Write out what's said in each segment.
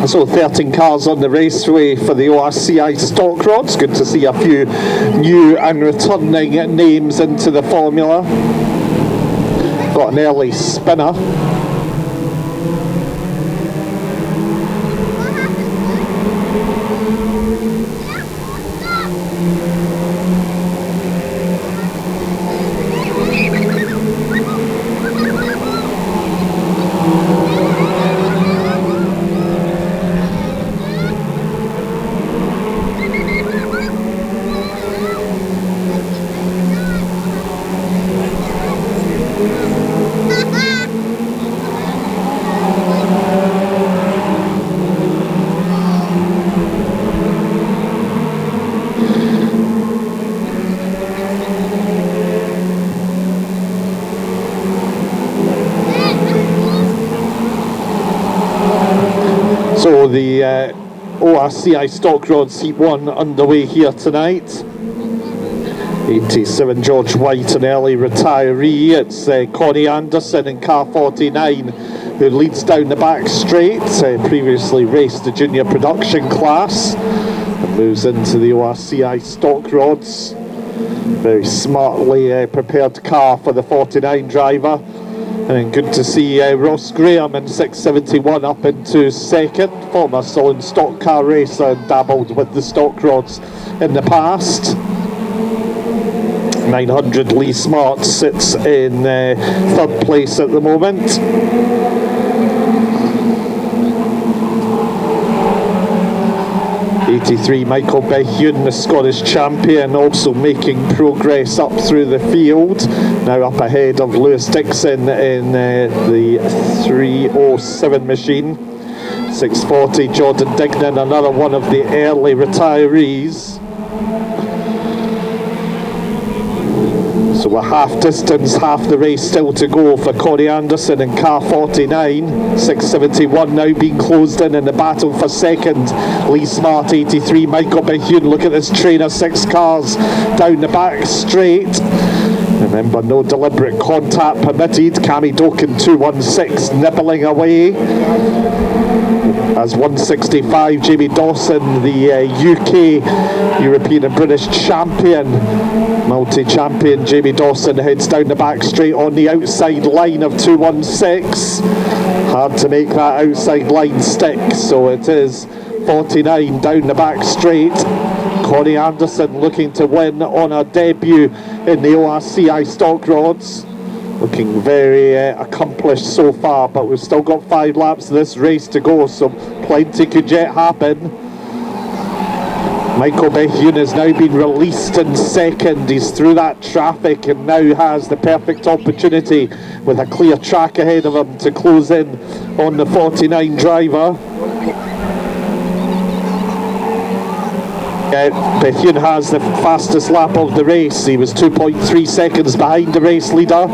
So 13 cars on the raceway for the Orci Stock rods. Good to see a few new and returning names into the formula. Got an early spinner. So the ORCI Stock Rods Heat 1 underway here tonight. 87 George White, an early retiree. It's Connie Anderson in car 49 who leads down the back straight. Previously raced the junior production class and moves into the ORCI Stock Rods. Very smartly prepared car for the 49 driver. And good to see Ross Graham in 671 up into second. Former Solon stock car racer and dabbled with the stock rods in the past. 900 Lee Smart sits in third place at the moment. 83 Michael Bethune, the Scottish champion, also making progress up through the field. Now up ahead of Lewis Dixon in the 307 machine. 640 Jordan Dignan, another one of the early retirees. So we're half distance, half the race still to go for Connie Anderson in car 49. 671 now being closed in the battle for second. Lee Smart 83, Michael Bethune. Look at this train of 6 cars down the back straight. Remember, no deliberate contact permitted. Cammy Doken 216 nibbling away. As 165 Jamie Dawson, the UK European and British champion, multi-champion Jamie Dawson heads down the back straight on the outside line of 216. Hard to make that outside line stick, so it is 49 down the back straight. Connie Anderson looking to win on her debut in the ORCI Stock Rods. Looking very accomplished so far, but we've still got 5 laps of this race to go, so plenty could yet happen. Michael Bethune has now been released in second. He's through that traffic and now has the perfect opportunity with a clear track ahead of him to close in on the 49 driver. Bethune has the fastest lap of the race. He was 2.3 seconds behind the race leader.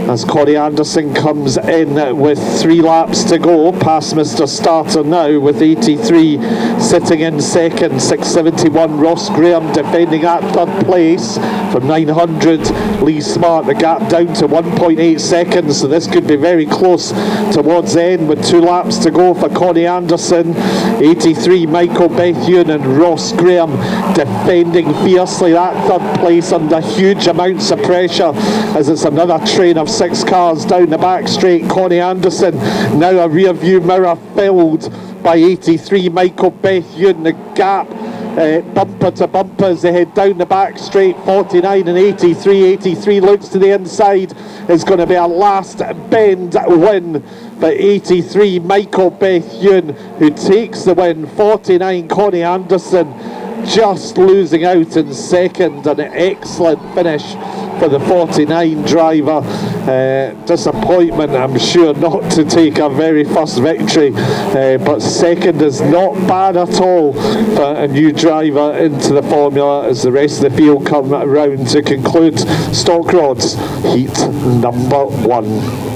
As Connie Anderson comes in with 3 laps to go, past Mr. Starter now with 83 sitting in second. 671 Ross Graham defending at third place from 900 Lee Smart. The gap down to 1.8 seconds, so this could be very close towards the end with 2 laps to go for Connie Anderson. 83 Michael Bethune and Ross Graham defending fiercely that third place under huge amounts of pressure as it's another train of 6 cars down the back straight. Connie Anderson now a rear view mirror filled by 83 Michael Bethune. The gap bumper to bumper as they head down the back straight. 49 and 83. 83 looks to the inside. It's going to be a last bend win for 83 Michael Bethune, who takes the win. 49 Connie Anderson just losing out in second. An excellent finish for the 49 driver. Disappointment, I'm sure, not to take our very first victory, but second is not bad at all for a new driver into the formula as the rest of the field come around to conclude Stock Rods Heat number 1.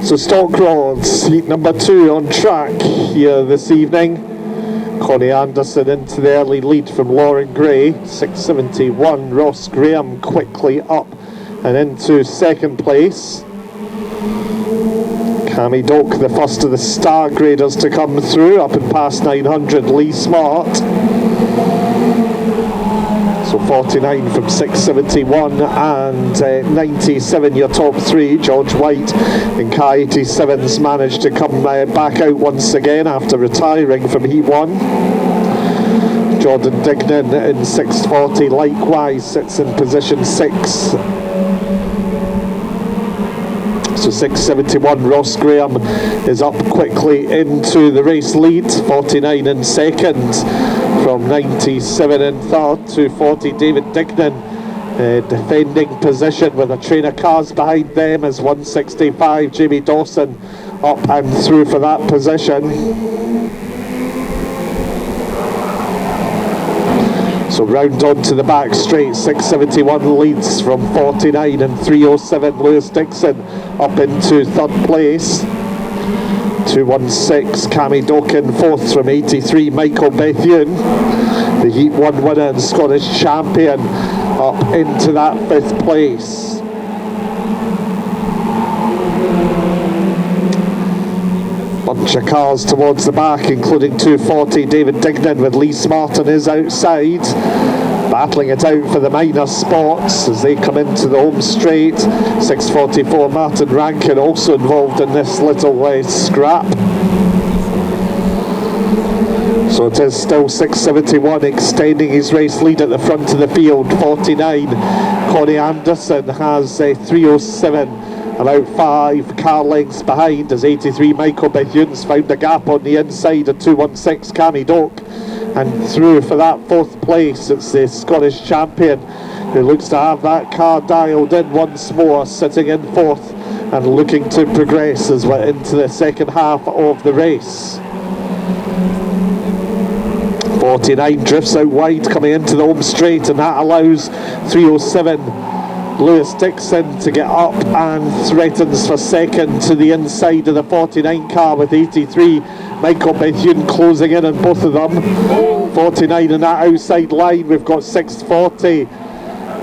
So stock rods, heat number 2 on track here this evening. Connie Anderson into the early lead from Lauren Gray. 671, Ross Graham quickly up and into second place. Cammy Doak, the first of the star graders to come through, up and past 900, Lee Smart. So 49 from 671 and 97 your top 3. George White and Kai 87's managed to come back out once again after retiring from Heat 1. Jordan Dignan in 640 likewise sits in position 6. So 671 Ross Graham is up quickly into the race lead. 49 in second from 97 in third. 240 David Dignan defending position with a train of cars behind them as 165 Jamie Dawson up and through for that position. So round on to the back straight, 671 leads from 49 and 307 Lewis Dixon up into third place. 216 Cammy Doak fourth from 83 Michael Bethune, the Heat 1 winner and Scottish champion, up into that 5th place. Bunch of cars towards the back, including 240 David Dignan with Lee Smart on his outside, battling it out for the minor spots as they come into the home straight. 644 Martin Rankin also involved in this little scrap. So it is still 671 extending his race lead at the front of the field. 49 Connie Anderson has 307. About 5 car lengths behind as 83 Michael Bethune's found a gap on the inside of 216 Cammy Doak, and through for that 4th place. It's the Scottish champion who looks to have that car dialed in once more, sitting in 4th and looking to progress as we're into the second half of the race. 49 drifts out wide coming into the home straight, and that allows 307 Lewis Dixon to get up and threatens for second to the inside of the 49 car with 83 Michael Bethune closing in on both of them. 49 in that outside line. We've got 640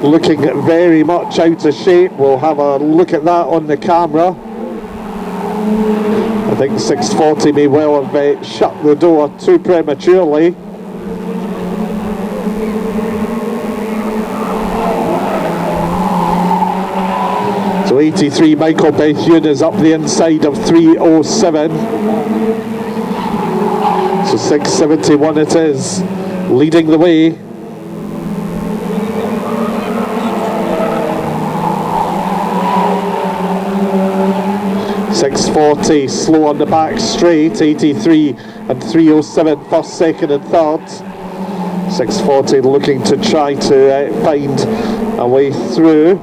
looking very much out of shape. We'll have a look at that on the camera. I think 640 may well have shut the door too prematurely. So 83 Michael Bethune is up the inside of 307. So 671 it is, leading the way. .640 slow on the back straight. 83 and 307 first, second and third. 640 looking to try to find a way through.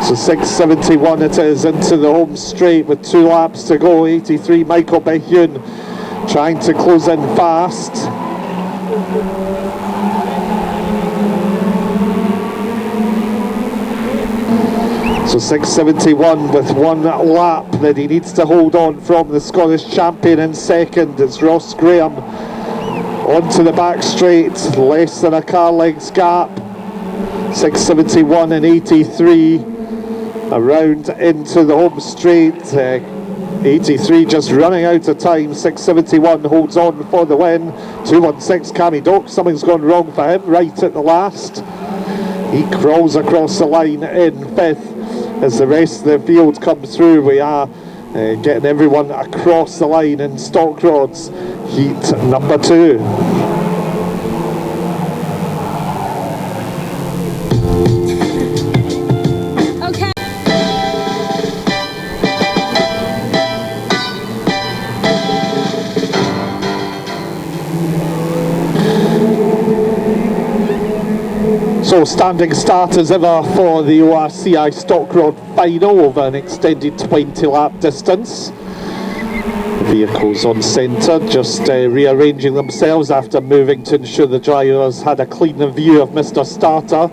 So 671 it is into the home straight with 2 laps to go. 83 Michael Bethune trying to close in fast. So 671 with 1 lap that he needs to hold on from the Scottish champion in second. It's Ross Graham onto the back straight, less than a car length's gap. 671 and 83 around into the home straight. 83 just running out of time. 671 holds on for the win. 216 Cammy Doak, something's gone wrong for him right at the last. He crawls across the line in 5th as the rest of the field comes through. We are getting everyone across the line in stock rods heat number 2. So standing start as ever for the ORCI Stock Rod final over an extended 20 lap distance. Vehicles on centre, just rearranging themselves after moving to ensure the drivers had a cleaner view of Mr. Starter.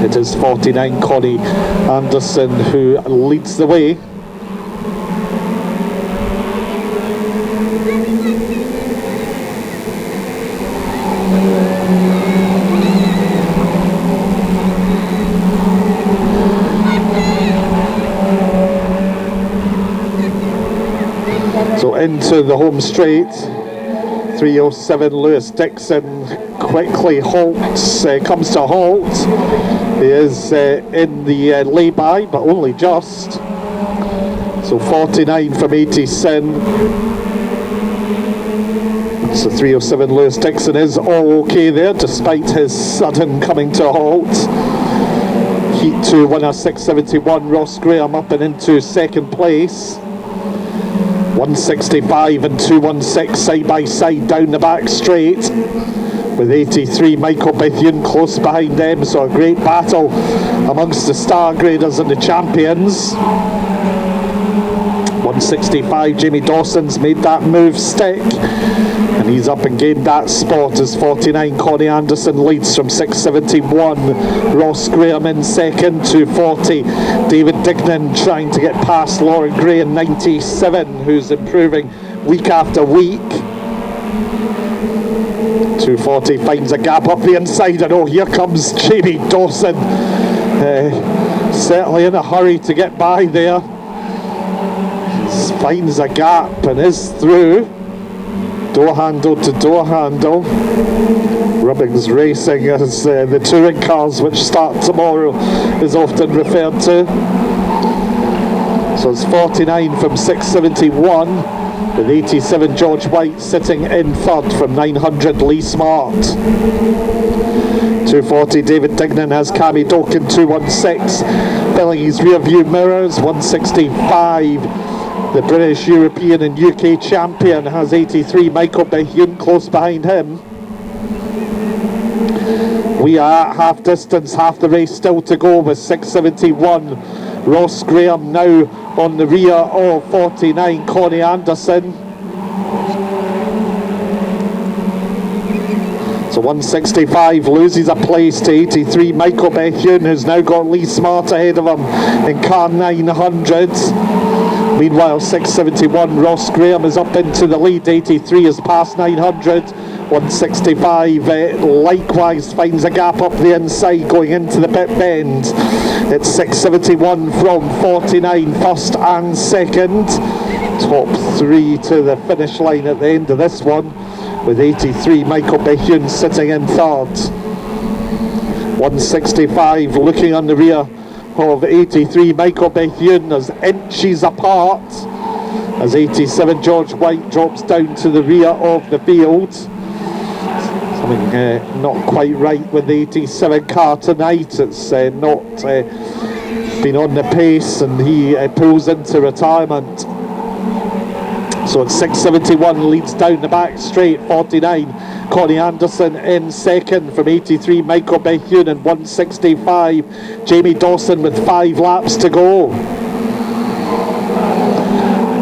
It is 49 Connie Anderson who leads the way. So into the home straight, 307 Lewis Dixon quickly halts, comes to a halt. He is in the lay-by, but only just. So 49 from 87. So 307 Lewis Dixon is all okay there, despite his sudden coming to a halt. Heat 2 winner 671 Ross Graham up and into second place. 165 and 216 side by side down the back straight, with 83 Michael Bethune close behind them. So a great battle amongst the star graders and the champions. 165 Jamie Dawson's made that move stick, and he's up and gained that spot as 49 Connie Anderson leads from 671 Ross Graham in second. 240 David Dignan trying to get past Lauren Gray in 97, who's improving week after week. 240 finds a gap up the inside, and oh, here comes Jamie Dawson, certainly in a hurry to get by there. Finds a gap and is through. Door handle to door handle. Rubbings Racing, as the touring cars which start tomorrow is often referred to. So it's 49 from 671, with 87 George White sitting in third from 900 Lee Smart. 240 David Dignan has Cammy Doken 216 filling his rear view mirrors. 165 the British, European and UK champion has 83 Michael Bethune close behind him. We are at half distance, half the race still to go, with 671 Ross Graham now on the rear of 49 Connie Anderson. So 165 loses a place to 83 Michael Bethune, who's now got Lee Smart ahead of him in car 900. Meanwhile, 671 Ross Graham is up into the lead. 83 is past 900. 165 likewise finds a gap up the inside going into the pit bend. It's 671 from 49 first and second. Top three to the finish line at the end of this one, with 83 Michael Bethune sitting in third. 165 looking on the rear of 83 Michael Bethune as inches apart, as 87 George White drops down to the rear of the field. Something not quite right with the 87 car tonight. It's not been on the pace, and he pulls into retirement. So it's 671 leads down the back straight. 49 Connie Anderson in second from 83 Michael Bethune, and 165 Jamie Dawson with 5 laps to go.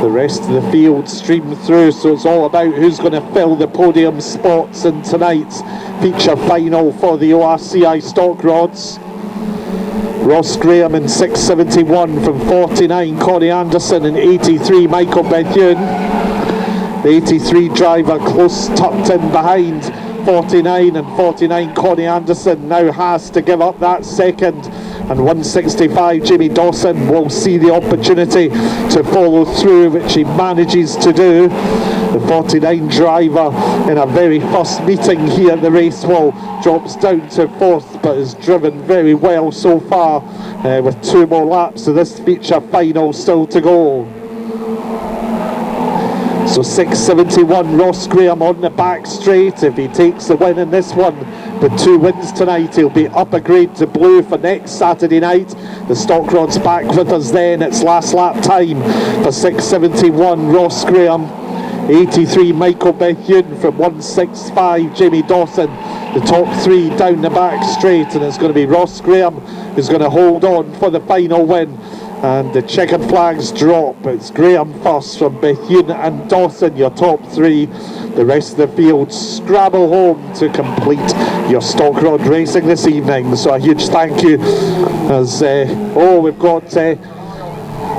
The rest of the field stream through, so it's all about who's going to fill the podium spots in tonight's feature final for the ORCI stock rods. Ross Graham in 671 from 49 Connie Anderson and 83 Michael Bethune. The 83 driver close tucked in behind 49, and 49 Connie Anderson now has to give up that second, and 165 Jamie Dawson will see the opportunity to follow through, which he manages to do. The 49 driver in a very first meeting here at the Racewall drops down to fourth, but has driven very well so far, with 2 more laps of this feature final still to go. So 671 Ross Graham on the back straight. If he takes the win in this one with 2 wins tonight, he'll be up a grade to blue for next Saturday night. The stock rod's back with us then. It's last lap time for 671 Ross Graham. 83 Michael Bethune from 165 Jamie Dawson. The top 3 down the back straight, and it's going to be Ross Graham who's going to hold on for the final win And the checkered flags drop. It's Graham first from Bethune and Dawson, your top three. The rest of the field scrabble home to complete your stock rod racing this evening. So a huge thank you as we've got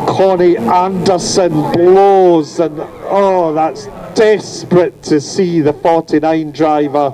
Connie Anderson blows, and that's desperate to see the 49 driver